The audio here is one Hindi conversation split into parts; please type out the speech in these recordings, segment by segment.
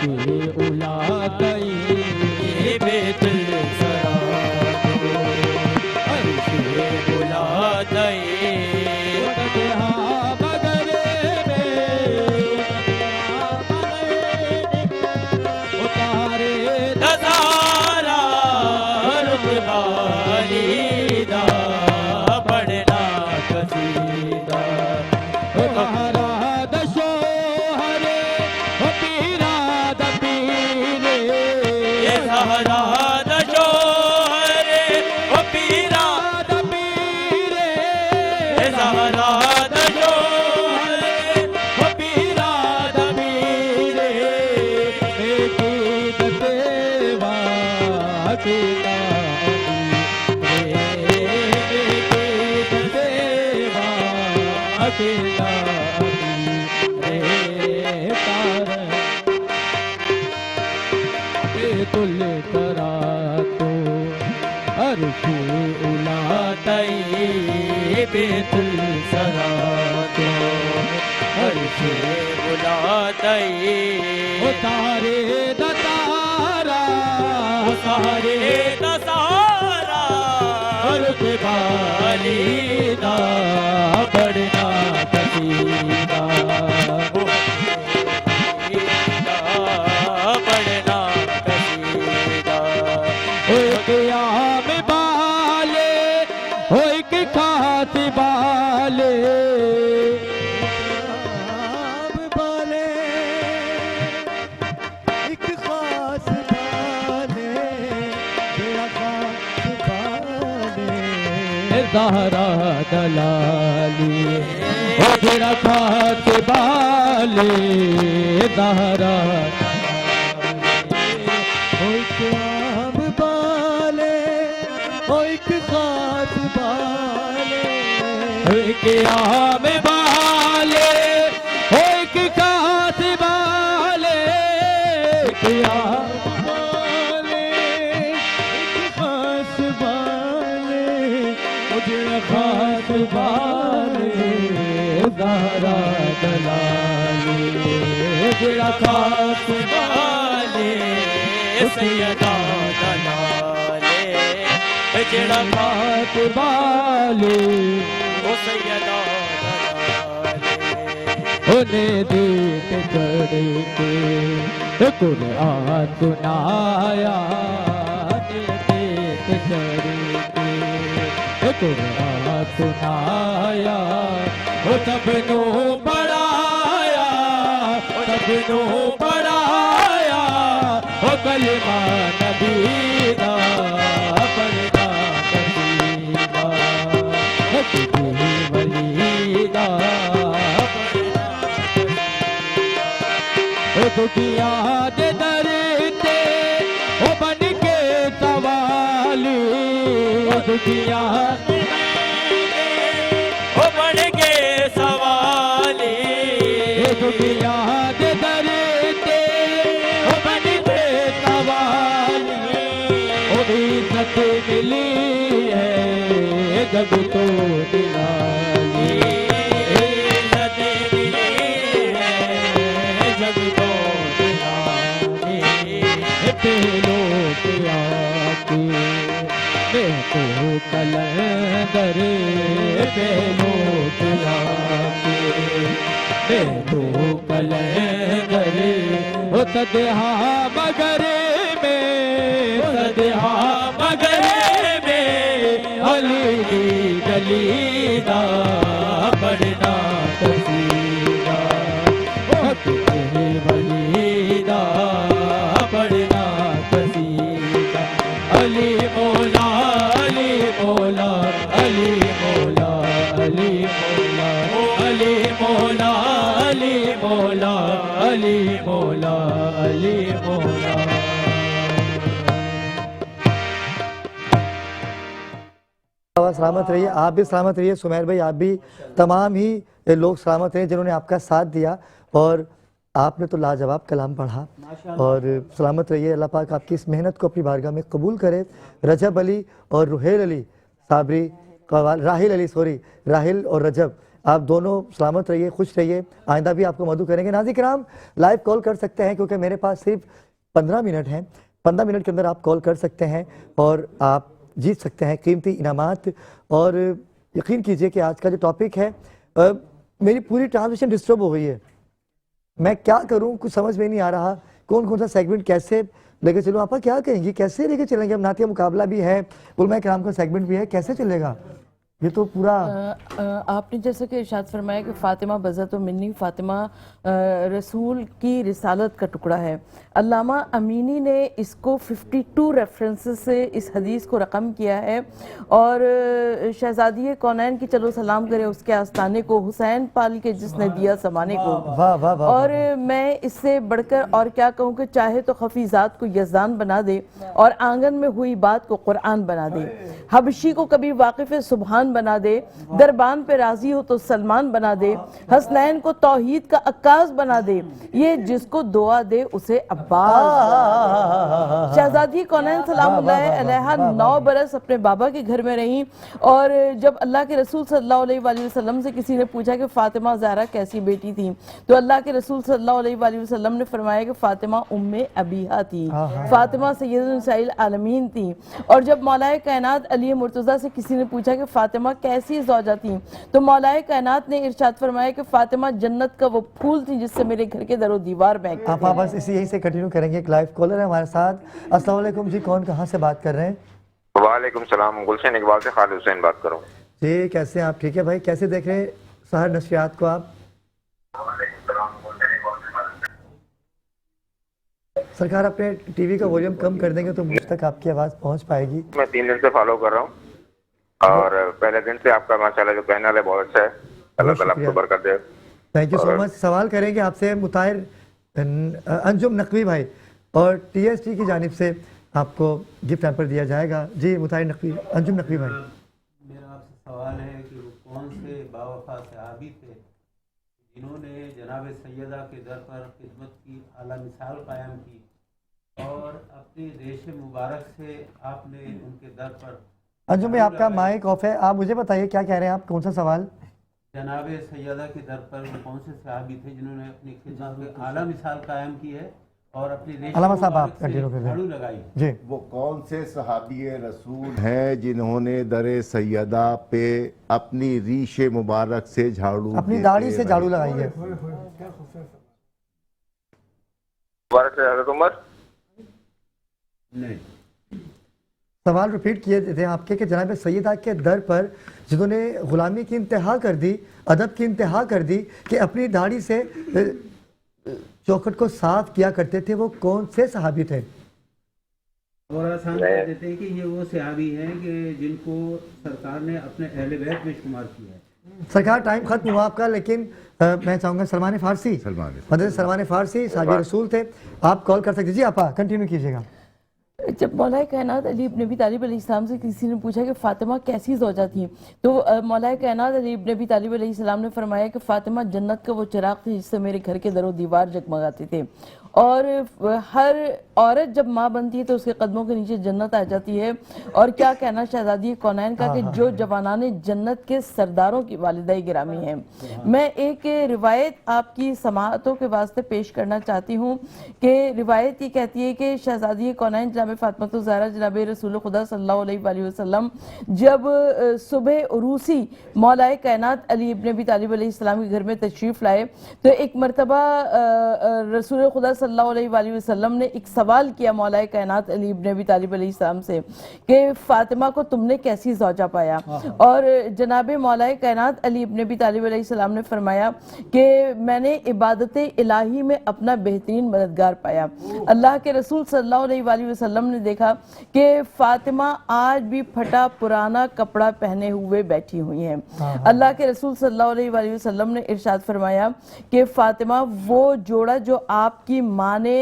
अर्शी उला गई बेतुल सरा अर्शी उला गई बेतुल सरा तो अर्शी उला गई तारे दतारा सारे दसारा अर्थ बाली दा बड़ना कसीदा बड़ना कसीदा क्याम बाले हो के खात बाले बाले एक खास बाले तेरा खास बाले ज़हरा दलाली हो तेरा खास बाले ज़हरा के आम बाले हो एक खास बाले के आम बाले एक खास बाले मुझे खास बाले ज़हरा दलाली तेरा खास बाले सैयदा दलाले तेरा खास बाले उन्हें देख चढ़ के कुरान सुनाया देख चढ़ के कुरान सुनाया वो सबनों पढ़ाया सबनों पढ़ाया वो कलमा नबी दा पढ़ना कसीदा वलीदा दुखिया दे दरते ओ बन के सवाली दुखिया ओ बन के सवाली दुखिया दे दरते ओ बन के सवाली ओ इज्जत मिली है जब तो दिलाली इज्जत मिली है जब तो लोग आके देखो कलंदर पे लोग आके देखो कलंदर ओ सदहा मगरे में सदहा मगरे में अली गलीदा पढ़ना कसीदा वलीदा पढ़ना कसीदा अली मौला अली मौला अली मौला अली मौला अली मौला अली मौला अली मौला अली मौला। सलामत रहिए, आप भी सलामत रहिए सुमेर भाई, आप भी तमाम ही लोग सलामत रहे जिन्होंने आपका साथ दिया और आपने तो लाजवाब कलाम पढ़ा और सलामत रहिए। अल्लाह पाक आपकी इस मेहनत को अपनी बारगाह में कबूल करे। रजब अली और रुहेल अली साबरी कवाल राहिल अली सॉरी राहिल और रजब आप दोनों सलामत रहिए, खुश रहिए, आइंदा भी आपको मदद करेंगे। नाज़रीन किराम, लाइव कॉल कर सकते हैं क्योंकि मेरे पास सिर्फ 15 मिनट हैं। 15 मिनट के अंदर आप कॉल कर सकते हैं और आप जीत सकते हैं कीमती इनामात। और यकीन कीजिए कि आज का जो टॉपिक है, मेरी पूरी ट्रांसमिशन डिस्टर्ब हो गई है। मैं क्या करूं, कुछ समझ में नहीं आ रहा, कौन कौन सा सेगमेंट कैसे लेके चलूं। आपा क्या कहेंगी, कैसे लेके चलेंगे? अब नातिया मुकाबला भी है, उलमा कराम का सेगमेंट भी है, कैसे चलेगा ये तो पूरा? आपने जैसे कि इरशाद फरमाया कि फ़ातिमा बज़त मिन्नी, फ़ातिमा रसूल की रिसालत का टुकड़ा है। अल्लामा अमीनी ने इसको 52 रेफरेंसेस से इस हदीस को रकम किया है। और शहज़ादी कौनैन की चलो सलाम करे उसके आस्थाने को, हुसैन पाल के जिसने दिया समाने को। वाह वाह वाह। और मैं इससे बढ़कर और क्या कहूँ कि चाहे तो खफीज़ात को यज़दान बना दे और आंगन में हुई बात को कुरान बना दे, हबशी को कभी वाकिफ़ सुबहान बना दे, दरबान पे राजी हो तो सलमान बना दे, हसनैन को तौहीद का अक्कास बना दे, ये जिसको दुआ दे उसे अब्बास। शहजादी कौनैन सलामुल्लाह अलैहा 9 बरस अपने बाबा के घर में रहीं। और जब अल्लाह के रसूल सल्लल्लाहु अलैहि वसल्लम से किसी ने पूछा कि फ़ातिमा ज़हरा कैसी बेटी थी, तो अल्लाह के रसूल सल्लल्लाहु अलैहि वसल्लम ने फरमाया कि फ़ातिमा उम्मे अबीहा थी, फ़ातिमा सय्यदुन निसाइल आलमीन थी। और जब मौलाए कायनात अली मुर्तज़ा से किसी ने पूछा कि फ़ातिमा कैसी ज़ौजा थी, तो मौलाए कायनात ने इरशाद फरमाया कि फ़ातिमा जन्नत का वो फूल थी जिससे मेरे घर के दरो दीवार महकते थे। आप बस इसी यहीं से कंटिन्यू करेंगे। एक लाइव कॉलर है हमारे साथ। अस्सलाम वालेकुम जी, कौन कहाँ से बात कर रहे हैं? वालेकुम सलाम, गुलशन इकबाल से खालिद हुसैन बात कर रहा हूँ जी, कैसे हैं आप? ठीक है भाई, कैसे देख रहे हैं सहर नशरियात को आप? सरकार अपने टीवी का वॉल्यूम कम कर देंगे तो मुझ तक आपकी आवाज़ पहुंच पाएगी। मैं 3 दिन से फॉलो कर रहा हूँ और पहले दिन से आपका माशाल्लाह जो कहना है बहुत अच्छा है। अल्लाह ताला आपको बरकत दे। Thank you so much. सवाल करेंगे आपसे मुताहिर अंजुम नकवी भाई, और TST की जानिब से आपको गिफ्ट हैम्पर दिया जाएगा। जी मुताहिर नकवी, अंजुम नकवी भाई। मेरा आपसे सवाल है कि वो कौन से बावफा सहाबी थे जिन्होंने जनाब सैयदा के दर पर खिदमत की, आला मिसाल कायम की और अपनी रेश मुबारक से आपने उनके दर पर। अंजुम भाई आपका माइक ऑफ है, आप मुझे बताइए क्या कह रहे हैं आप, कौन सा सवाल? जनाब सैयदा के दर पर वो कौन से सहाबी थे जिन्होंने अपनी खिदमत में आला मिसाल कायम की है और अपनी रेश अलामा साहब आप मुबारक से कंटिन्यू कर झाड़ू दें लगाई? जी। वो कौन से सहाबी रसूल हैं जिन्होंने दरे सैयदा पे अपनी रीश मुबारक से झाड़ू, अपनी देते दाढ़ी से रहे? झाड़ू लगाई है। मुबारक से हज़रत उमर। नहीं, सवाल रिपीट किए थे आपके कि जनाब सैयदा के दर पर जिन्होंने गुलामी की इंतहा कर दी, अदब की इंतहा कर दी, कि अपनी दाढ़ी से चौखट को साफ किया करते थे, वो कौन से सहाबी थे? और आसान कर देते हैं कि ये वो सहाबी हैं कि जिनको सरकार ने अपने अहले बैत में शुमार किया है। सरकार टाइम खत्म हुआ आपका, लेकिन मैं चाहूँगा सलमान फारसी, हज़रत सलमान फारसी साहब रसूल थे, आप कॉल कर सकते। जी आप कंटिन्यू कीजिएगा। जब मौलाए कायनात अली इब्न अबी तालिब अलैहिस्सलाम से किसी ने पूछा कि फ़ातिमा कैसी ज़ौजा थी, तो मौलाए कायनात अली इब्न अबी तालिब अलैहिस्सलाम ने फरमाया कि फ़ातिमा जन्नत का वो चिराग थी जिससे मेरे घर के दरो दीवार जगमगाते थे। और हर औरत जब माँ बनती है तो उसके कदमों के नीचे जन्नत आ जाती है। और क्या कहना शहजादी कौनैन का कि जो जवानाने जन्नत के सरदारों की वालिदा गिरामी हैं। मैं एक रिवायत आपकी समाअतों के वास्ते पेश करना चाहती हूँ कि रिवायत ये कहती है कि शहजादी कौनैन जनाब फ़ातिमा ज़हरा जनाब रसूल खुदा सल्लल्लाहु अलैहि वसल्लम जब सुबह उरूसी मौलाए कायनात अली इब्न अबी तालिब अलैहिस्सलाम के घर में तशरीफ़ लाए, तो एक मरतबा रसूल खुदा सल्लल्लाहु अलैहि वसल्लम ने एक सवाल किया मौलाए कायनात अली इब्न अबी तालिब अलैहिस्सलाम से कि फ़ातिमा को तुमने कैसी ज़ौजा पाया। और जनाब मौलाए कायनात अली इब्न अबी तालिब अलैहिस्सलाम ने फरमाया कि मैंने इबादत इलाही में अपना बेहतरीन मददगार पाया। अल्लाह के रसूल सल्लल्लाहु अलैहि वसल्लम ने देखा कि फ़ातिमा आज भी फटा पुराना कपड़ा पहने हुए बैठी हुई हैं। अल्लाह के रसूल सल्लल्लाहु अलैहि वसल्लम ने इरशाद फरमाया कि फ़ातिमा वो जोड़ा जो आपकी माँ ने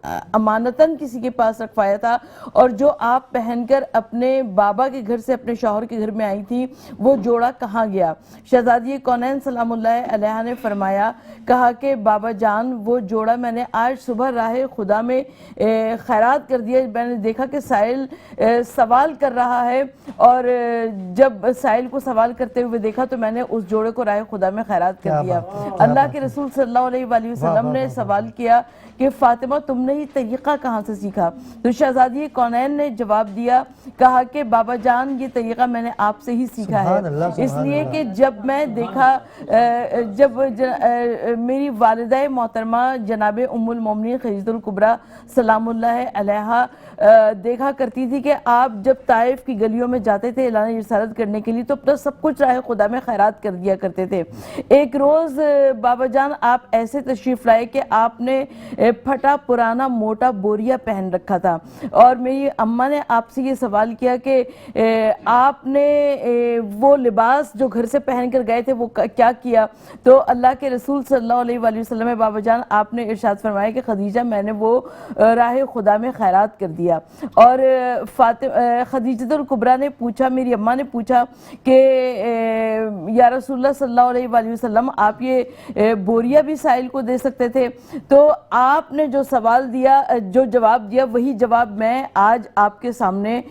अमानतन किसी के पास रखवाया था, और जो आप पहनकर अपने बाबा के घर से अपने शौहर के घर में आई थी, वो जोड़ा कहाँ गया? शहजादी कौनैन सलामुल्लाह अलैहा ने फरमाया, कहा कि बाबा जान, वो जोड़ा मैंने आज सुबह राह खुदा में खैरात कर दिया। मैंने देखा कि साहिल सवाल कर रहा है, और जब साहिल को सवाल करते हुए देखा तो मैंने उस जोड़े को राह खुदा में खैरात कर दिया। अल्लाह के रसूल सल्लल्लाहु अलैहि वसल्लम ने सवाल किया कि फातिमा, तुमने ये तरीक़ा कहाँ से सीखा? तो शहजादी कौनैन ने जवाब दिया, कहा कि बाबा जान, ये तरीक़ा मैंने आपसे ही सीखा है, इसलिए कि जब मैं देखा, जब मेरी वालिदा मोहतरमा जनाब उम्मुल मोमिनीन खदीजतुल कुबरा सलामुल्लाह अलैहा देखा करती थी कि आप जब ताइफ की गलियों में जाते थे ऐलान रिसालत करने के लिए, तो अपना सब कुछ राह खुदा में खैरात कर दिया करते थे। एक रोज़ बाबा जान आप ऐसे तशरीफ़ लाए कि आपने फटा पुराना मोटा बोरिया पहन रखा था, और मेरी अम्मा ने आपसे ये सवाल किया कि आपने वो लिबास जो घर से पहन कर गए थे वो क्या किया? तो अल्लाह के रसूल सल्लल्लाहु अलैहि वसल्लम बाबा जान आपने इरशाद फरमाया कि खदीजा, मैंने वो राह खुदा में खैरात कर दिया। और खदीजतुल कुबरा ने पूछा, मेरी अम्मा ने पूछा कि या रसूलुल्लाह सल्लल्लाहु अलैहि वसल्लम, आप ये बोरिया भी साहिल को दे सकते थे? तो आपने जो सवाल दिया, जो जवाब दिया, वही जवाब मैं आज आपके सामने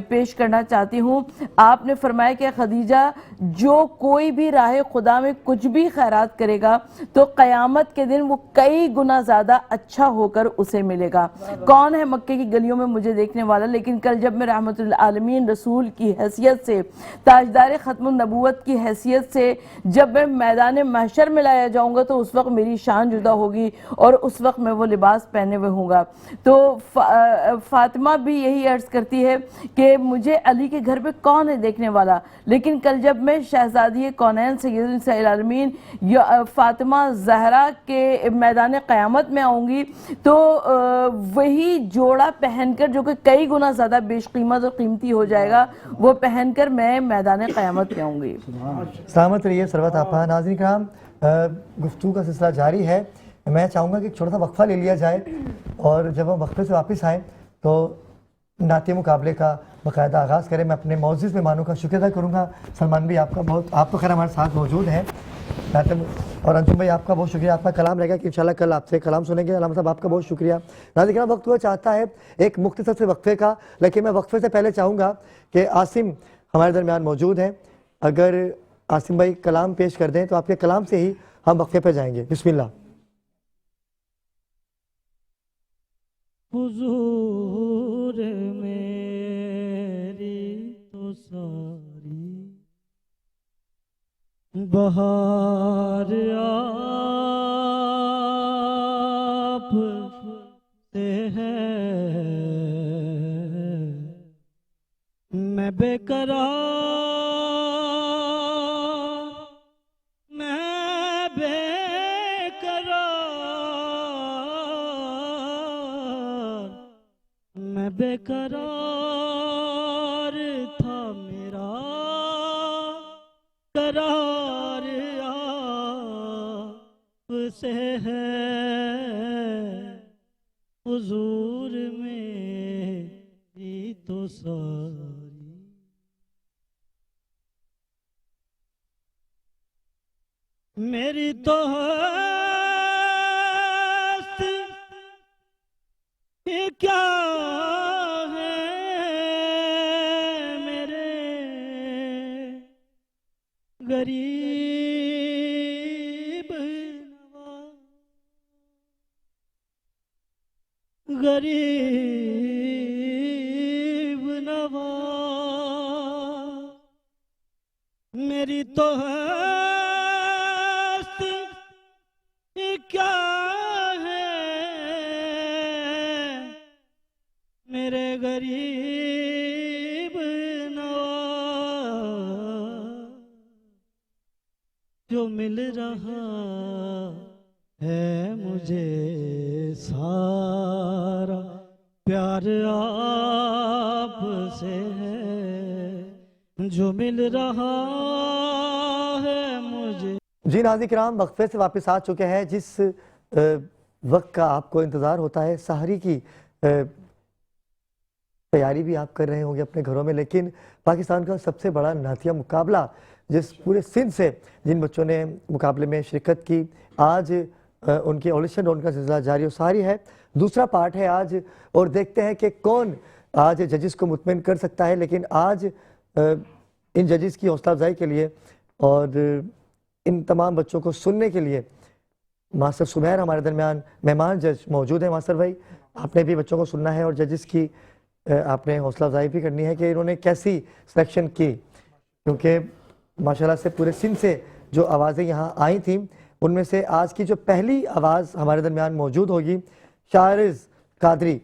पेश करना चाहती हूँ। आपने फरमाया कि खदीजा, जो कोई भी राह खुदा में कुछ भी खैरात करेगा तो क़यामत के दिन वो कई गुना ज़्यादा अच्छा होकर उसे मिलेगा। कौन है मक्के की गलियों में मुझे देखने वाला? लेकिन कल जब मैं रहमतुल आलमीन रसूल की हैसियत से, ताजदार ख़त्मुन नबूवत की हैसियत से जब मैं मैदान महशर में लाया जाऊँगा, तो उस वक्त मेरी शान जुदा होगी और उस वक्त मैं वो लिबास पहने हुए हूँगा। तो फातिमा भी यही अर्ज़ करती है कि मुझे अली के घर पे कौन है देखने वाला, लेकिन कल जब मैं शहजादी कौनैन सय्यदुल आलमीन फातिमा ज़हरा के मैदान क़यामत में आऊँगी, तो वही जोड़ा पहनकर, जो कि कई गुना ज़्यादा बेशकीमत और कीमती हो जाएगा, वो पहनकर मैं मैदान क़यामत में आऊँगी। सलामत रहिए सरवत आपा। नाज़रीन किराम, गुफ्तगू का सिलसिला जारी है। मैं चाहूँगा कि एक छोटा सा वक्फ़ा ले लिया जाए, और जब हम वक्फे से वापस आएँ तो नाते मुकाबले का बाकायदा आगाज़ करें। मैं अपने मौजूद मेहमानों का शुक्र अदा करूँगा। सलमान भाई आपका बहुत, आप तो खैर हमारे साथ मौजूद हैं, और अंजुम भाई आपका बहुत शुक्रिया। आपका कलाम रहेगा कि इंशाल्लाह कल आपसे कलाम सुनेंगे। अलामा साहब आपका बहुत शुक्रिया। नाज़रीन वक्त हुआ चाहता है एक मुख्तसर से वक्फे का, लेकिन मैं वक्फे से पहले चाहूँगा कि आसिम हमारे दरमियान मौजूद हैं। अगर आसिम भाई कलाम पेश कर दें तो आपके कलाम से ही हम वक्फे पर जाएंगे। बिस्मिल्लाह। हुजूर मेरी तो सारी बहार आप से है, मैं बेकरार, मैं बेकरार, मैं बेकरार था, मेरा करार आपसे है, हुजूर मेरी तो सारी मेरी तो हस्ती क्या है, मेरे गरीब नवाज, गरीब नवाज, मेरी तो हस्ती क्या है, मेरे गरीब नवाज, जो मिल रहा है मुझे सारा प्यार आपसे है, जो मिल रहा है मुझे। जी नाज़रीन किराम, वक्फे से वापस आ चुके हैं। जिस वक्त का आपको इंतज़ार होता है, सहरी की तैयारी भी आप कर रहे होंगे अपने घरों में, लेकिन पाकिस्तान का सबसे बड़ा नातिया मुकाबला जिस पूरे सिंध से जिन बच्चों ने मुकाबले में शिरकत की, आज उनकी ऑडिशन उनका सिलसिला जारी और सारी है। दूसरा पार्ट है आज, और देखते हैं कि कौन आज जजिस को मुतमिन कर सकता है। लेकिन आज इन जजिस की हौसला अफजाई के लिए और इन तमाम बच्चों को सुनने के लिए मास्टर सुमैर हमारे दरमियान मेहमान जज मौजूद हैं। मास्टर भाई, आपने भी बच्चों को सुनना है और जजिस की आपने हौसला अफजाई भी करनी है कि इन्होंने कैसी सिलेक्शन की, क्योंकि माशाल्लाह से पूरे सिंध से जो आवाज़ें यहाँ आई थीं उनमें से आज की जो पहली आवाज़ हमारे दरमियान मौजूद होगी, शारिज़ कादरी,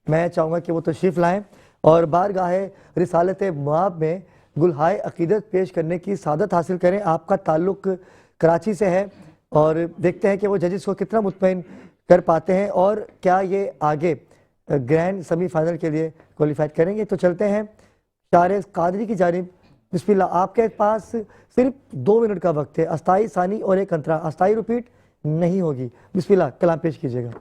मैं चाहूँगा कि वो तशरीफ़ लाएँ और बारगाह रिसालत मुआब में गुलहाए अक़ीदत पेश करने की सादत हासिल करें। आपका ताल्लुक़ कराची से है और देखते हैं कि वो जजिस को कितना मुतमईन कर पाते हैं और क्या ये आगे ग्रैंड सेमीफाइनल के लिए क्वालिफाइड करेंगे। तो चलते हैं शारिज़ कादरी की जानिब। बिस्मिल्लाह, आपके पास सिर्फ 2 मिनट का वक्त है। अस्थाई, सानी और एक अंतरा, अस्थाई रिपीट नहीं होगी। बिस्मिल्लाह, कलाम पेश कीजिएगा।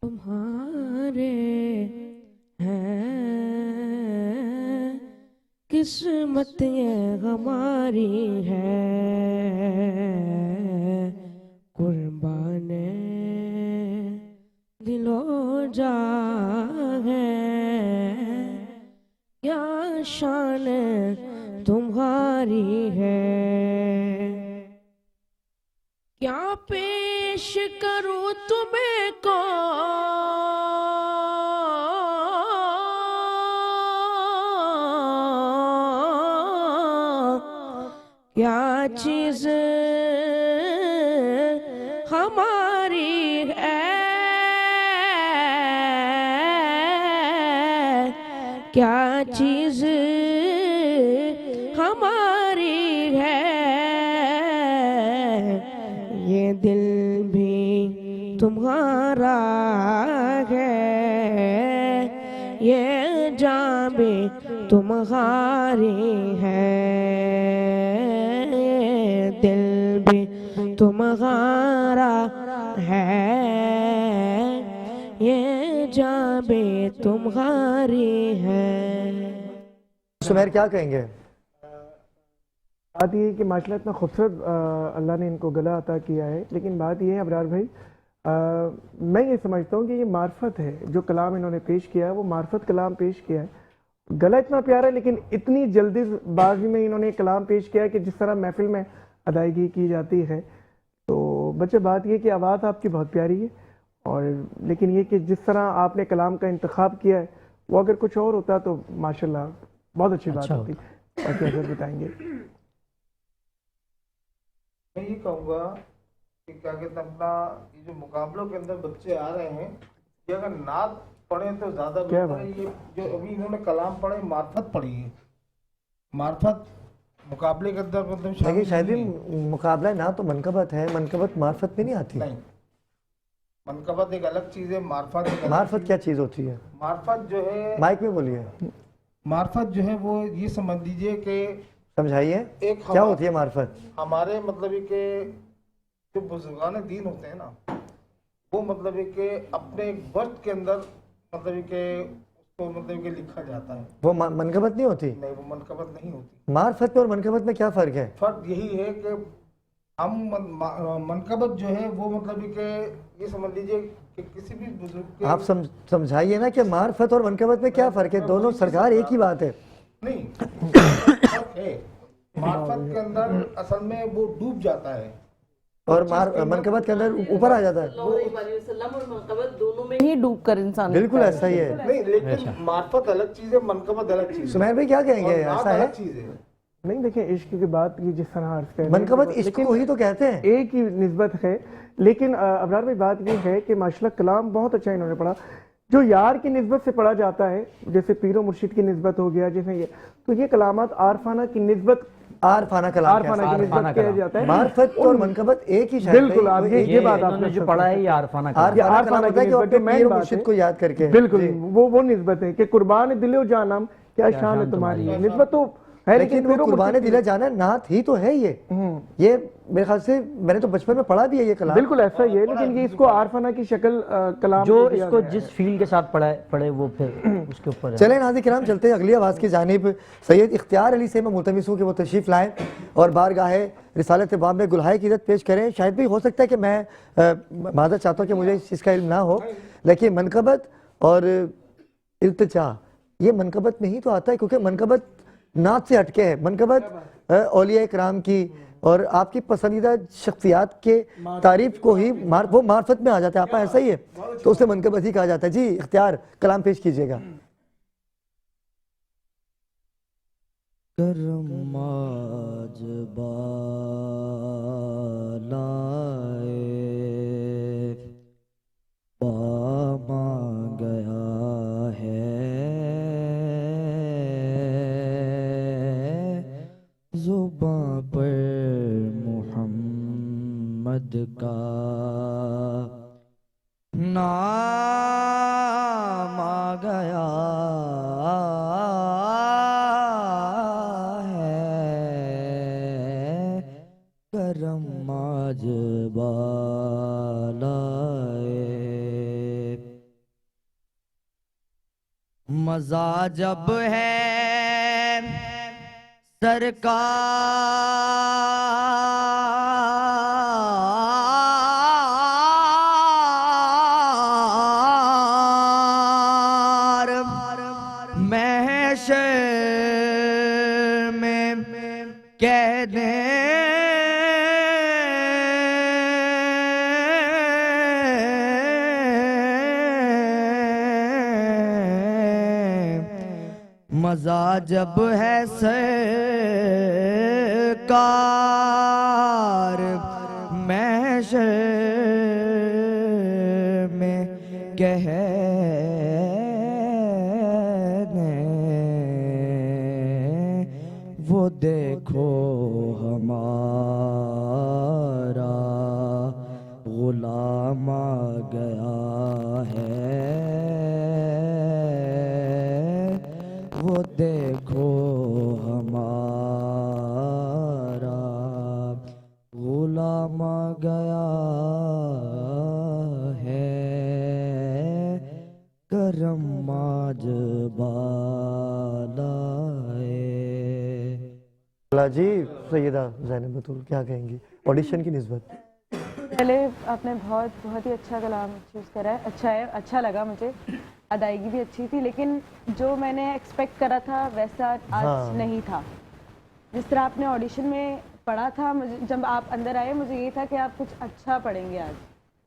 तुम्हारे हैं किस्मत ये हमारी है, कुर्बान दिलो जा है, क्या शान तुम्हारी है, क्या पेश करूं तुम्हें को क्या चीज हमारी है, क्या चीज हमारी है, ये दिल भी तुम्हारा है, ये जान भी तुम्हारी है, दिल भी तुम्हारा है, ये जान भी तुम्हारी है। सुमैर क्या कहेंगे? बात ये है कि माशाल्लाह इतना खूबसूरत अल्लाह ने इनको गला अता किया है, लेकिन बात ये है अबरार भाई, मैं ये समझता हूँ कि ये मार्फत है। जो कलाम इन्होंने पेश किया है वो मार्फत कलाम पेश किया है। गला इतना प्यारा है, लेकिन इतनी जल्दीबाजी में इन्होंने कलाम पेश किया है कि जिस तरह महफिल में अदायगी की जाती है। तो बच्चे, बात ये कि आवाज़ आपकी बहुत प्यारी है, और लेकिन ये कि जिस तरह आपने कलाम का इंतखाब किया है वो अगर कुछ और होता तो माशाल्लाह बहुत अच्छी बात होती। बाकी अगर बताएंगे। मैं ये कहूँगा कि क्या कहते हैं, अपना ये जो मुकाबलों के अंदर बच्चे आ रहे हैं, ये अगर नात पढ़े तो ज़्यादा बेहतर है। ये जो अभी इन्होंने कलाम पढ़े, मार्फत पढ़ी है, मार्फत मुकाबले के अंदर मतलब शायद मुकाबला ना तो मनकबत है, मनकबत मार्फत में नहीं आती। नहीं, मनकबत एक अलग चीज़ है, मार्फत मार्फत क्या चीज़ होती है? मार्फत जो है, माइक में बोलिए। मार्फत जो है वो ये समझ लीजिए कि समझाइए क्या होती है मार्फत। हमारे मतलब ये कि जो बुजुर्गान दीन होते हैं ना, वो मतलब ये कि अपने एक वर्ड के अंदर मतलब ये कि उसको मतलब कि लिखा जाता है। वो मनकबत नहीं होती? नहीं, वो मनकबत नहीं होती। मार्फत में और मनकबत में क्या फ़र्क है? फर्क यही है कि हम मनकबत जो है वो मतलब ये समझ लीजिए कि किसी भी बुजुर्ग के, आप समझाइए ना कि मार्फत और मनकबत में क्या फ़र्क है। दोनों सरकार एक ही बात है। नहीं, फर्क है। मार्फत के अंदर असल में वो डूब जाता है और मनकबत के अंदर ऊपर आ जाता है। दोनों में ही डूब कर इंसान, बिल्कुल ऐसा ही है। नहीं, लेकिन मार्फत अलग चीज़ है, मनकबत अलग चीज़ है। सुमैर भाई क्या कहेंगे? ऐसा है? चीज़ है। नहीं, देखिए, इश्क की बात की जिस तरह अर्ज कर मनकबत इश्क को ही तो कहते हैं, एक ही निस्बत है। लेकिन अबरार भाई, बात ये है कि माशाल्लाह कलाम बहुत अच्छा इन्होंने पढ़ा। जो यार की निस्बत से पढ़ा जाता है, जैसे पीरो मुर्शिद की निस्बत हो गया, जैसे ये, तो ये कलामात आरफाना की निस्बत, आरफाना कलाम, आरफाना की निस्बत किया जाता है। मार्फत और मनकबत एक ही, बिल्कुल। आप ये बात आपने जो पढ़ा है, ये आरफाना की निस्बत, पीरो मुर्शिद को याद करके, बिल्कुल वो निस्बत है कि कुर्बान दिलो जानम क्या शान है तुम्हारी। निस्बत तो है, लेकिन फिर वो कुर्बान दिला जाना नात ही तो है ये मेरे ख्याल से मैंने तो बचपन में पढ़ा भी है ये कलाम। बिल्कुल ऐसा ही है, लेकिन ये इसको आरफाना की शक्ल कलाम जो को दिया इसको गया जिस है। फील के साथ पढ़े वो फिर उसके ऊपर है। चले नाज़रीन किराम, चलते हैं अगली आवाज़ की जानिब। सैयद इख्तियार अली से मैं मुल्तमिस हूँ कि वो तशरीफ़ लाएँ और बारगाहे रिसालत बाब में गुलहाए क़ीदत पेश करें। शायद भी हो सकता है कि मैं माज़रत चाहता हूँ कि मुझे इस चीज़ का इल्म ना हो, लेकिन मनकबत और इल्तिजा ये मनकबत में ही तो आता है, क्योंकि मनकबत नात से हटके है। मनकबत औलिया इकराम की और आपकी पसंदीदा शख्सियात के तारीफ को ही वो मार्फत में आ जाता है। आपका ऐसा ही है तो उसे मनकबत ही कहा जाता है। जी इख्तियार, कलाम पेश कीजिएगा। करमाज बालाए पामा गया है जुबां पर मोहम्मद का नाम आ गया है करम आज बालाए। मजा जब है सरकार महशर में कहने मजा जब है सरकार महशर में कहने वो देखो हमारा गुलाम आ गया है, वो देखो हमारा गुलाम आ गया है करम आज बालाए। जी सैयदा ज़ैनब बतूल क्या कहेंगी ऑडिशन की निस्बत? पहले आपने बहुत ही अच्छा कलाम चूज़ करा है, अच्छा है, अच्छा लगा मुझे, अदायगी भी अच्छी थी, लेकिन जो मैंने एक्सपेक्ट करा था वैसा आज नहीं था। जिस तरह आपने ऑडिशन में पढ़ा था, मुझे जब आप अंदर आए मुझे ये था कि आप कुछ अच्छा पढ़ेंगे। आज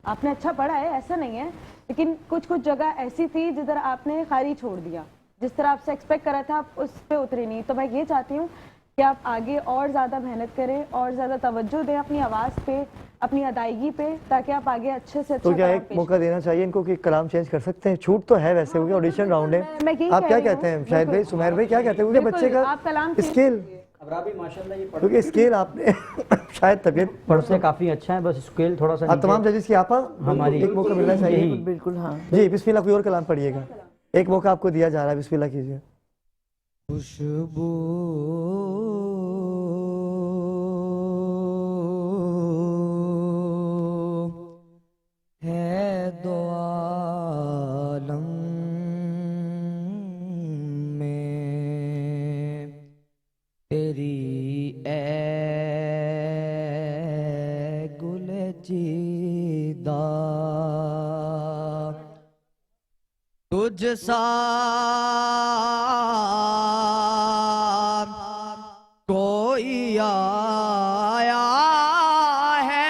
आपने अच्छा पढ़ा है, ऐसा नहीं है, लेकिन कुछ कुछ जगह ऐसी थी जिधर आपने खाली छोड़ दिया। जिस तरह आपसे एक्सपेक्ट करा था आप उस पर उतरे नहीं। तो मैं ये चाहती हूँ कि आप आगे और ज़्यादा मेहनत करें और ज़्यादा तवज्जो दें अपनी आवाज़ पे, अपनी अदायगी पे, ताकि आप आगे अच्छे से अच्छा तो क्या कलाम एक पेश मौका देना चाहिए इनको कि कलाम चेंज कर सकते हैं? छूट तो है वैसे, क्योंकि ऑडिशन राउंड है। मैं यही आप कह क्या रही कहते हूँ। हैं शाहिद भाई, सुमैर भाई क्या कहते हैं? क्योंकि बच्चे बिल्कुल, आप कलाम का स्किल क्योंकि स्केल आपने शायद तबीयत पढ़ते काफी अच्छा है, बस स्केल थोड़ा सा आप तमाम जजेस की आपा हमारी एक मौका मिलना चाहिए। बिल्कुल हाँ जी बिस्मिल्लाह, कोई और कलाम पढ़िएगा, एक मौका आपको दिया जा रहा है, बिस्मिल्लाह कीजिए। खुशबू है दो आलम में तेरी ए गुले चीदा तुझ सा कोई आया है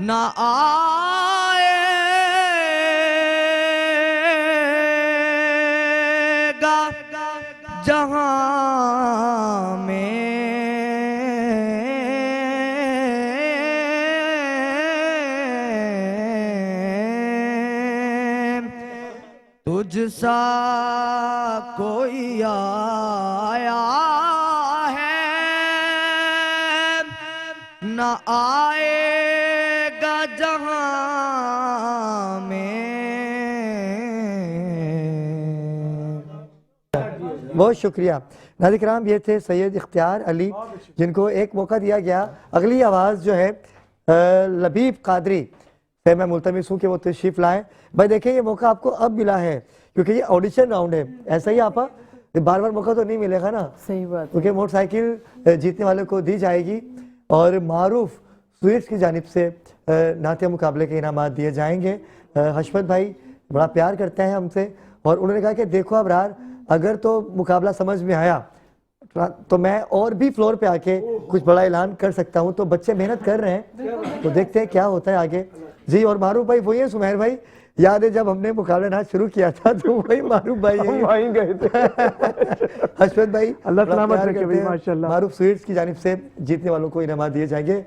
ना आएगा जहां में तुझ सा कोई आया है न आएगा जहां में बहुत शुक्रिया। नाज़रीन ये थे सैयद इख्तियार अली, जिनको एक मौका दिया गया। अगली आवाज़ जो है लबीब कादरी से मैं मुल्तमिस हूँ कि वो तशरीफ़ लाएँ। भाई देखिए ये मौका आपको अब मिला है क्योंकि ये ऑडिशन राउंड है, ऐसा ही आपा बार बार मौका तो नहीं मिलेगा ना। सही बात। क्योंकि मोटरसाइकिल जीतने वाले को दी जाएगी और मारूफ स्वीट्स की जानिब से नातिया मुकाबले के इनामात दिए जाएंगे। हशमत भाई बड़ा प्यार करते हैं हमसे और उन्होंने कहा कि देखो अबरार, अगर तो मुकाबला समझ में आया तो मैं और भी फ्लोर पे आके कुछ बड़ा ऐलान कर सकता हूं। तो बच्चे मेहनत कर रहे हैं, तो देखते हैं क्या होता है आगे। जी, और मारूफ भाई वही है, सुमेर भाई याद है जब हमने मुकाबला नाच शुरू किया था तो वही मारूफ भाई वहीं गए थे। हशमत भाई अल्लाह सलामत रखे भाई, माशाल्लाह। मारूफ स्वीट्स की जानिब से जीतने वालों को इनाम दिए जाएंगे,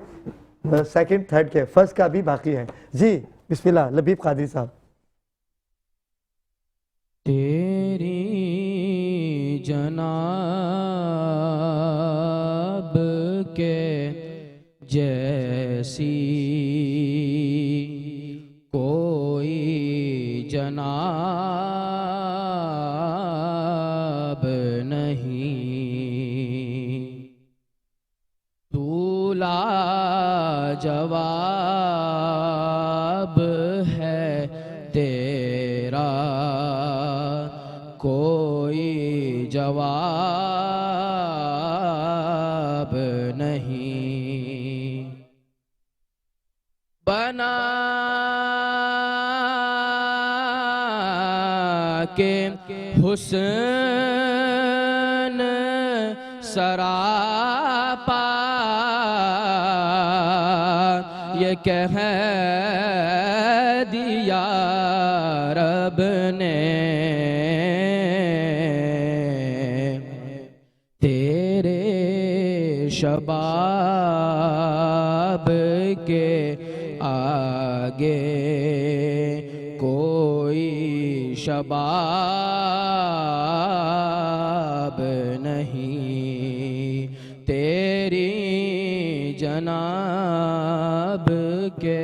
सेकंड थर्ड के, फर्स्ट का भी बाकी है। जी बिस्मिल्लाह, लबीब कादरी साहब। तेरी जनाब के जैसी कोई जनाब नहीं, तू लाजवाब है तेरा कोई जवाब नहीं, बना के हुस्न सरापा ये कह दिया रब ने, तेरे शबाब के आगे कोई शबाब नहीं, तेरी जनाब के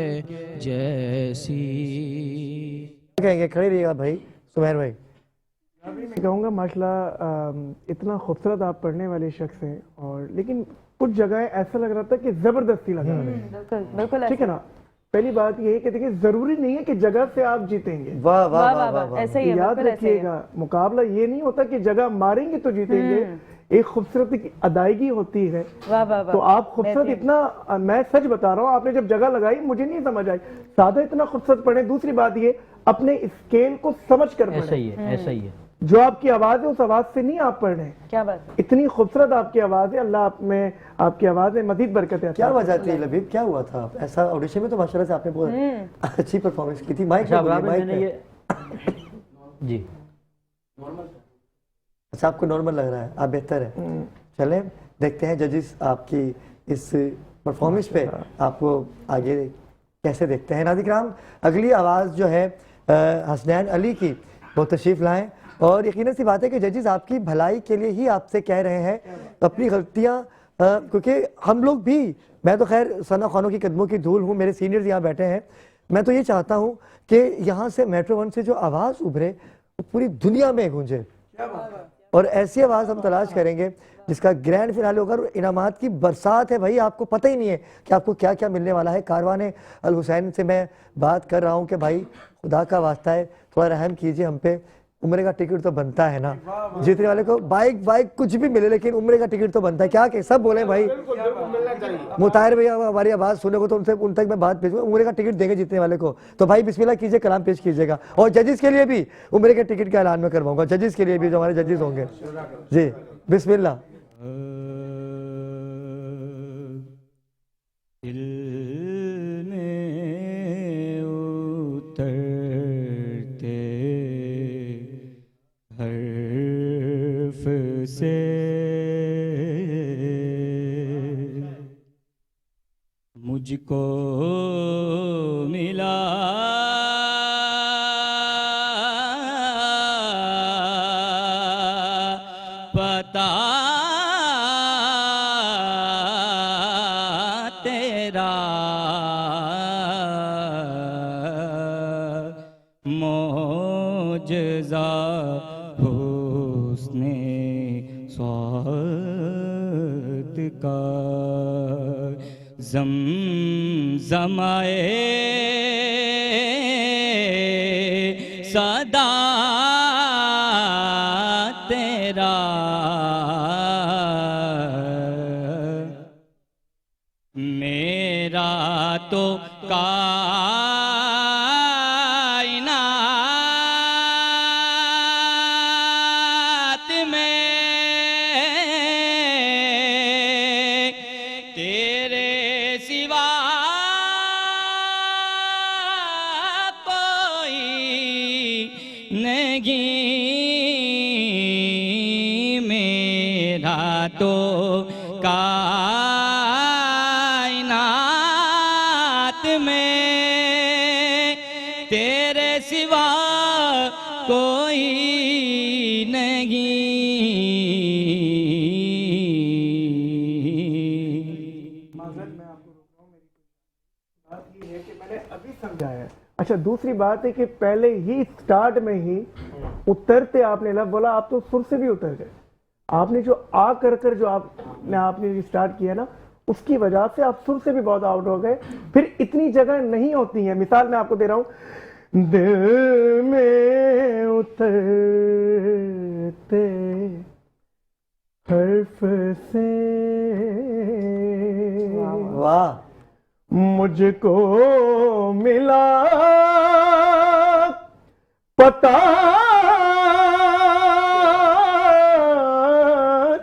जैसी। कहेंगे खड़े रहिएगा भाई सुमेर भाई। मैं कहूँगा माशाल्लाह इतना खूबसूरत आप पढ़ने वाले शख्स हैं, और लेकिन कुछ जगह ऐसा लग रहा था कि जबरदस्ती लगा रहे हैं। बिल्कुल ठीक है ना। पहली बात ये है कि देखिए जरूरी नहीं है कि जगह से आप जीतेंगे। वाह वाह वाह वाह, ऐसा ही है, याद बिल्कुल ऐसा ही है। रखिएगा मुकाबला ये नहीं होता कि जगह मारेंगे तो जीतेंगे, एक खूबसूरत की अदायगी होती है। वाह वाह वाह, तो आप खूबसूरत इतना, मैं सच बता रहा हूँ, आपने जब जगह लगाई मुझे नहीं समझ आई, सादा इतना खूबसूरत पढ़े। दूसरी बात ये, अपने स्केल को समझ कर ऐसा ही है, ऐसा ही है। जो आपकी आवाज है उस आवाज से नहीं आप पढ़ रहे हैं। क्या बात, इतनी खूबसूरत आपकी आवाज है, अल्लाह आप में आपकी आवाज में मजीद बरकत है। क्या वजह थी लबीब, क्या हुआ था ऐसा ऑडिशन में? तो माशाल्लाह से आपने बहुत अच्छी परफॉर्मेंस की थी। माइक अच्छा, पे बोलिए, माइक मैंने पे। ये जी अच्छा आपको नॉर्मल लग रहा है, आप बेहतर है। चलें देखते हैं जजेस आपकी इस परफॉर्मेंस पे आपको आगे कैसे देखते हैं। नाज़रीन अगली आवाज़ जो है हसनैन अली की, वो तशरीफ़ लाएं। और यकीनन सी बात है कि जजेस आपकी भलाई के लिए ही आपसे कह रहे हैं अपनी गलतियाँ, क्योंकि हम लोग भी, मैं तो खैर सना खानों की कदमों की धूल हूँ, मेरे सीनियर्स यहाँ बैठे हैं, मैं तो ये चाहता हूँ कि यहाँ से मेट्रो 1 से जो आवाज़ उभरे वो पूरी दुनिया में गूंजे, और ऐसी आवाज़ हम तलाश करेंगे जिसका ग्रैंड फिनाले होगा। और इनामात की बरसात है भाई, आपको पता ही नहीं है कि आपको क्या क्या मिलने वाला है। कारवान अल हुसैन से मैं बात कर रहा हूँ कि भाई खुदा का वास्ता है थोड़ा रहम कीजिए हम पे, उम्रे का टिकट तो बनता है ना। जीतने वाले को बाइक कुछ भी मिले लेकिन उम्रे का टिकट तो बनता है। क्या के सब बोले भाई, मुताहिर भैया हमारी आवाज़ सुने को तो उनसे उन तक मैं बात भेजूंगा, उम्रे का टिकट देंगे जीतने वाले को। तो भाई बिस्मिल्लाह कीजिए, कलाम पेश कीजिएगा। और जजेस के लिए भी उम्रे के टिकट का ऐलान मैं करवाऊंगा, जजेस के लिए भी जो हमारे जजेस होंगे। जी बिस्मिल्लाह। दिल में उतरते हर्फ से मुझको मिला पता तेरा, मौजज़ा हुस्ने का ज़मज़माए सदा तेरा मेरा तो कायनात में तेरे सिवा कोई नहीं, मेरा तो कायनात में तेरे सिवा कोई नहीं। माज़रत मैं आपको रोक रहा हूँ, मेरी बात ये है कि मैंने अभी समझाया। अच्छा, दूसरी बात है कि पहले ही स्टार्ट में ही उतरते आपने लफ्ज़ बोला, आप तो सुर से भी उतर गए। आपने जो आ कर जो आपने स्टार्ट किया ना, उसकी वजह से आप सुर से भी बहुत आउट हो गए। फिर इतनी जगह नहीं होती है। मिसाल मैं आपको दे रहा हूं, दिल में उतरते हर्फ से वाह, मुझको मिला पता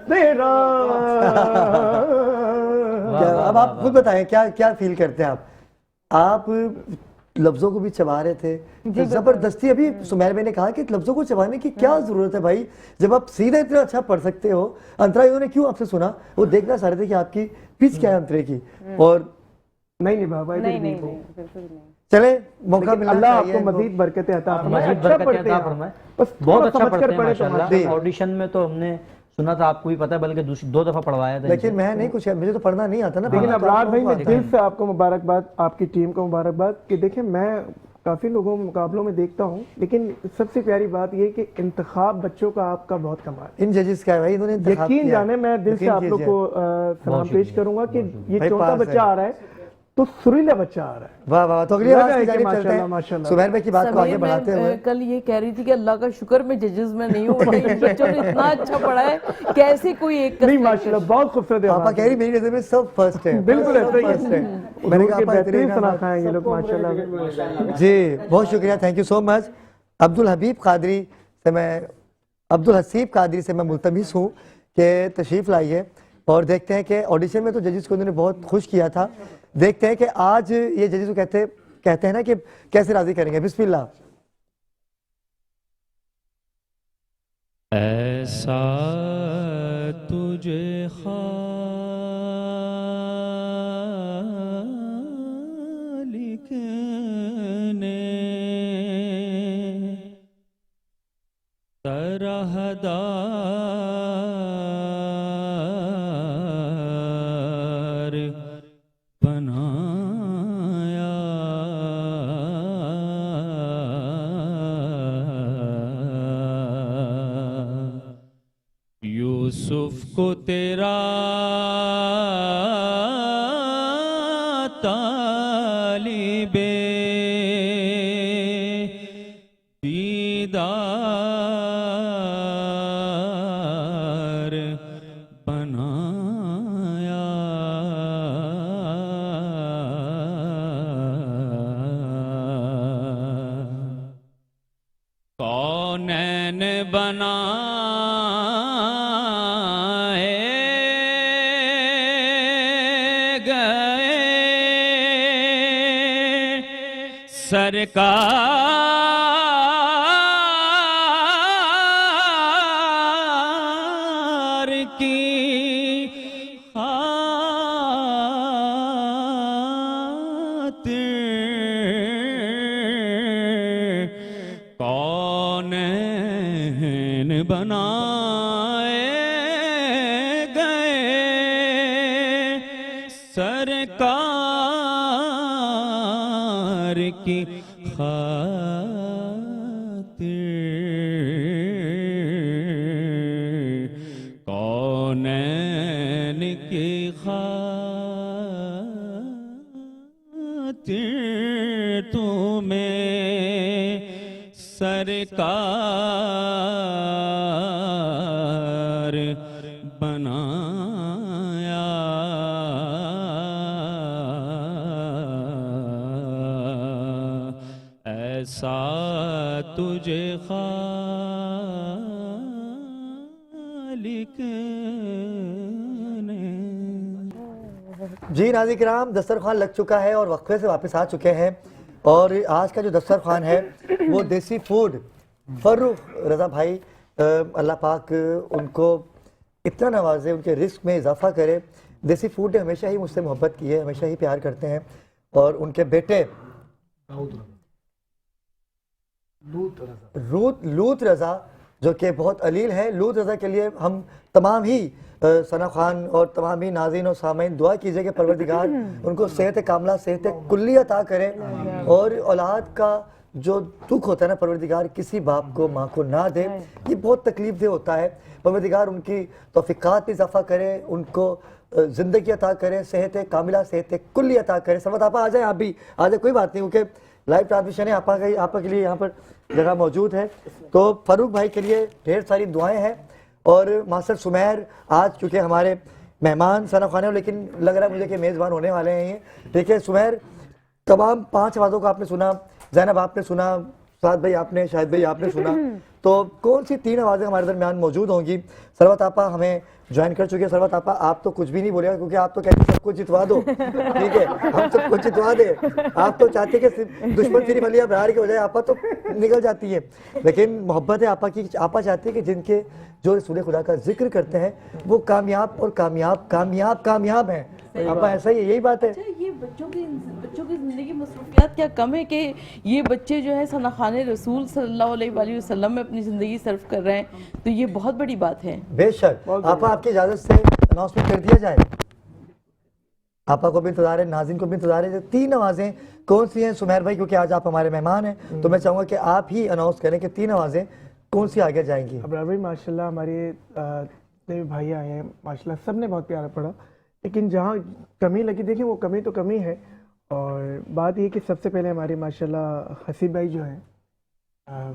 तेरा। अब आप खुद बताएं, क्या क्या फील करते हैं आप लफ्जों को भी चबा रहे थे जबरदस्ती। अभी सुमैर भाई ने कहा कि लफ्जों को चबाने की क्या जरूरत है भाई, जब आप सीधा इतना अच्छा पढ़ सकते हो। अंतरा इन्होंने क्यों आपसे सुना, वो देखना चाह रहे थे कि आपकी पिच क्या है अंतरे की, और नहीं बाबा, नहीं नहीं बिल्कुल नहीं। चले मौका मिलना अल्लाह चाहिए आपको मजीद बरकतें अता फरमाए। मजीद अच्छा बरकतें पढ़ते अता हैं, फरमाए। बस बहुत थोड़ा अच्छा समझ पढ़ते कर हैं पढ़े तो माशाल्लाह। ऑडिशन में तो हमने सुना था, आपको भी पता है, बल्कि 2 दफा पढ़वाया था। लेकिन मैं नहीं कुछ, मुझे तो पढ़ना नहीं आता ना। लेकिन अबरार भाई, मैं दिल से आपको मुबारकबाद, आपकी टीम को मुबारकबाद कि देखें, मैं काफ़ी लोगों मुकाबलों में देखता हूँ, लेकिन सबसे प्यारी बात यह कि इंतखाब बच्चों का आपका बहुत कमाल। इन जजेस का है भाई, इन्होंने इंतखाब यकीन किया है। जाने, मैं दिल से आप लोग को सलाम पेश करूंगा कि ये भाई चौथा पास बच्चा है। आ रहा है तो सुरीला बच्चा आ रहा है। वाह वाह, तो अगली लगा आवाज है की कि जानिब चलते माशाल्लाह, हैं। माशाल्लाह। सुमैर भाई की बात को आगे समीर, बढ़ाते मैं हुए कल ये कह रही थी कि अल्लाह का शुक्र मैं जजेस में नहीं हूँ, वरना इन बच्चों ने इतना अच्छा पढ़ा है, कैसे कोई एक नहीं माशाल्लाह, बहुत खूबसूरत है। पापा कह रही मेरी नजर में सब फर्स्ट है, बिल्कुल सब ऐसा ही फर्स्ट है। है। मैंने कहा बेहतरीन सलाखा है ये लोग माशाल्लाह। जी बहुत शुक्रिया, thank you so much. Abdul Haseeb Qadri से मैं मुल्तमिस हूँ कि तशरीफ़ लाइए, और देखते हैं कि ऑडिशन में तो जजेस को उन्होंने बहुत खुश किया था। देखते हैं कि आज ये जजेस को कहते हैं ना कि कैसे राजी करेंगे। बिस्मिल्लाह। ऐसा तुझे खालिक ने सरहदार बनाया, यूसुफ को तेरा तालिबे दीदार बनाया, कौनैन बनाए गए सरकार की खातिर, कौनैन बनाए गए सरकार की खातिर, कौनैन हुसैन की खातिर तुम्हें सरकार बनाया, ऐसा तुझे खालिक ने। जी नाज़रीन किराम, दस्तरखान लग चुका है और वक्फे से वापस आ चुके हैं और आज का जो दस्तरखान है वो देसी फूड फर्रुख रज़ा भाई, अल्लाह पाक उनको इतना नवाजे, उनके रिस्क में इजाफा करे। देसी फूड ने हमेशा ही मुझसे मोहब्बत की है, हमेशा ही प्यार करते हैं और उनके बेटे लूत रज़ा जो कि बहुत अलील हैं, लूत रज़ा के लिए हम तमाम ही सना खान और तमाम ही नाज़रीन और सामीन दुआ कीजिए कि परवरदिगार उनको सेहत कामला, सेहत कुल्ली अता करे और औलाद का जो दुख होता है ना, परवरदिगार किसी बाप को माँ को ना दे, ये बहुत तकलीफ दे होता है। परवरदिगार उनकी तौफीकात में इजाफा करे, उनको ज़िंदगी अता करे, सेहत कामिला, सेहत कुल्ली अता करे। समझ आपा आ जाए, आप भी आ जाए, कोई बात नहीं, क्योंकि लाइव ट्रांसमिशन है, आपा के लिए यहाँ पर जगह मौजूद है। तो फरूक भाई के लिए ढेर सारी दुआएं हैं और मास्टर सुमैर आज चूँकि हमारे मेहमान सना खाने, लेकिन लग रहा है मुझे कि मेज़बान होने वाले हैं ये। ठीक है सुमैर, तमाम 5 आवाज़ों को आपने सुना, ज़ैनब आपने सुना, साद भाई आपने, शाहिद भाई आपने सुना, तो कौन सी 3 आवाज़ें हमारे दरमियान मौजूद होंगी? सरवत आपा हमें ज्वाइन कर चुके हैं। सरवत आपा आप तो कुछ भी नहीं बोलेगा क्योंकि आप तो कहते हैं सब कुछ जितवा दो, ठीक है, हम सब कुछ जितवा दे। आप तो चाहते कि दुश्मन सिर्फ अली अबरार की वजह आपा तो निकल जाती है, लेकिन मोहब्बत है आपा की। आपा चाहती है कि जिनके जो रसूल खुदा का जिक्र करते हैं वो कामयाब और कामयाब कामयाब कामयाब हैं। आपा ऐसा ही है, यही बात है। अच्छा, ये बच्चों की ज़िंदगी मसरूफियात क्या कम है कि ये बच्चे जो है सना खाने रसूल सल्लल्लाहु अलैहि वसल्लम में अपनी ज़िंदगी सर्व कर रहे हैं, तो ये बहुत बड़ी बात है। बेशक आपा, आपकी इजाज़त से अनाउंसमेंट कर दिया जाए। आपा को भी इंतजार है, नाज़रीन को भी इंतजार है। 3 आवाज़ें कौन सी हैं सुमैर भाई, क्योंकि आज आप हमारे मेहमान हैं तो मैं चाहूँगा कि आप ही अनाउंस करें कि 3 आवाज़ें कौन सी आगे जाएंगी। अबरार भाई माशाल्लाह हमारे जितने भी भाई आए हैं माशाल्लाह सब ने बहुत प्यारा पढ़ा, लेकिन जहाँ कमी लगी देखिए वो कमी तो कमी है। और बात ये कि सबसे पहले हमारे माशाल्लाह हसीब भाई जो हैं,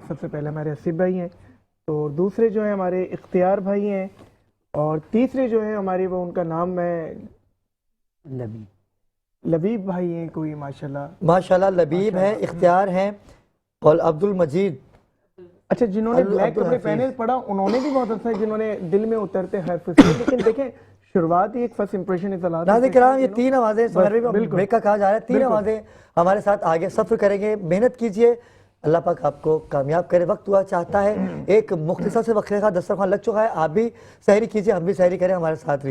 सबसे पहले हमारे हसीब भाई हैं, तो दूसरे जो हैं हमारे इख्तियार भाई हैं, और तीसरे जो हैं हमारे वो उनका नाम मैं लबीब भाई हैं कोई माशाल्लाह लबीब हैं, इख्तियार हैं और अब्दुल मजीद। अच्छा, जिन्होंने ब्लैक कपड़े पहने पढ़ा उन्होंने भी बहुत अच्छा है, जिन्होंने दिल में उतरते हर्फ से। लेकिन देखें शुरुआत ही एक फर्स्ट इंप्रेशन इस नाज़रीन ये 3 आवाज़ें ब्रेक का कहा जा रहा है, 3 आवाज़ें हमारे साथ आगे सफ़र करेंगे। मेहनत कीजिए, अल्लाह पाक आपको कामयाब करे। वक्त हुआ चाहता है एक मुख्तसर से वक्फे का दस्तरखान लग चुका है, आप भी सहरी कीजिए, हम भी सहरी करें, हमारे साथ रहिए।